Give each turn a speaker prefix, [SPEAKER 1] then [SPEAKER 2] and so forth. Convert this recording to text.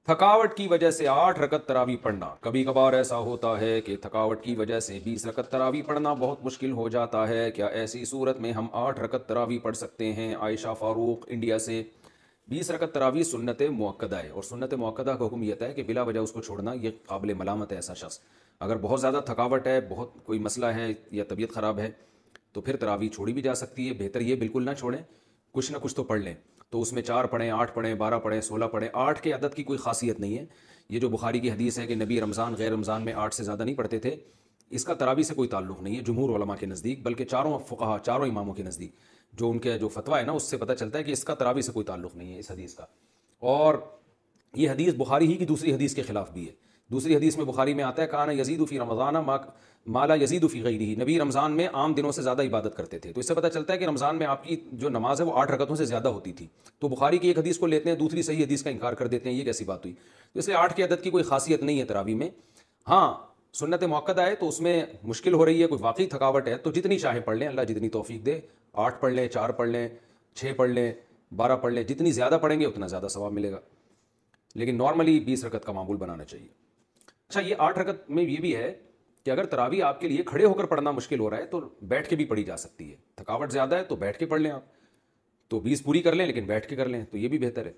[SPEAKER 1] تھکاوٹ کی وجہ سے 8 رکعت تراویح پڑھنا. کبھی کبھار ایسا ہوتا ہے کہ تھکاوٹ کی وجہ سے 20 رکعت تراویح پڑھنا بہت مشکل ہو جاتا ہے. کیا ایسی صورت میں ہم 8 رکعت تراویح پڑھ سکتے ہیں؟ عائشہ فاروق انڈیا سے. 20 رکعت تراویح سنت مؤکدہ ہے، اور سنت مؤکدہ کا حکم یہ ہے کہ بلا وجہ اس کو چھوڑنا یہ قابل ملامت ہے. ایسا شخص اگر بہت زیادہ تھکاوٹ ہے، بہت کوئی مسئلہ ہے یا طبیعت خراب ہے تو پھر تراویح چھوڑی بھی جا سکتی ہے. بہتر یہ بالکل نہ چھوڑیں، کچھ نہ کچھ تو پڑھ لیں. تو اس میں 4 پڑھیں، 8 پڑھیں، 12 پڑھیں، 16 پڑھیں. 8 کے عدد کی کوئی خاصیت نہیں ہے. یہ جو بخاری کی حدیث ہے کہ نبی رمضان غیر رمضان میں 8 سے زیادہ نہیں پڑھتے تھے، اس کا تراویح سے کوئی تعلق نہیں ہے جمہور علماء کے نزدیک، بلکہ چاروں فقہا، چاروں اماموں کے نزدیک جو ان کے جو فتویٰ ہے نا، اس سے پتہ چلتا ہے کہ اس کا تراویح سے کوئی تعلق نہیں ہے اس حدیث کا. اور یہ حدیث بخاری ہی کی دوسری حدیث کے خلاف بھی ہے. دوسری حدیث میں بخاری میں آتا ہے کانا یزید فی رمضان ما لا یزید فی غیرہ. نبی رمضان میں عام دنوں سے زیادہ عبادت کرتے تھے. تو اس سے پتہ چلتا ہے کہ رمضان میں آپ کی جو نماز ہے وہ 8 رکعتوں سے زیادہ ہوتی تھی. تو بخاری کی ایک حدیث کو لیتے ہیں، دوسری صحیح حدیث کا انکار کر دیتے ہیں. یہ کیسی بات ہوئی؟ تو اس لیے 8 کے عدد کی کوئی خاصیت نہیں ہے تراویح میں. ہاں سنت مؤکدہ ہے تو اس میں مشکل ہو رہی ہے، کوئی واقعی تھکاوٹ ہے تو جتنی چاہیں پڑھ لیں، اللہ جتنی توفیق دے. 8 پڑھ لیں، 4 پڑھ لیں، 6 پڑھ لیں، 12 پڑھ لیں. جتنی زیادہ پڑھیں گے اتنا زیادہ ثواب ملے گا. لیکن نارملی 20 رکعت کا معمول بنانا چاہیے. اچھا، یہ 8 رکعت میں یہ بھی ہے کہ اگر تراویح آپ کے لیے کھڑے ہو کر پڑھنا مشکل ہو رہا ہے تو بیٹھ کے بھی پڑھی جا سکتی ہے. تھکاوٹ زیادہ ہے تو بیٹھ کے پڑھ لیں آپ، تو 20 پوری کر لیں لیکن بیٹھ کے کر لیں تو یہ بھی بہتر ہے.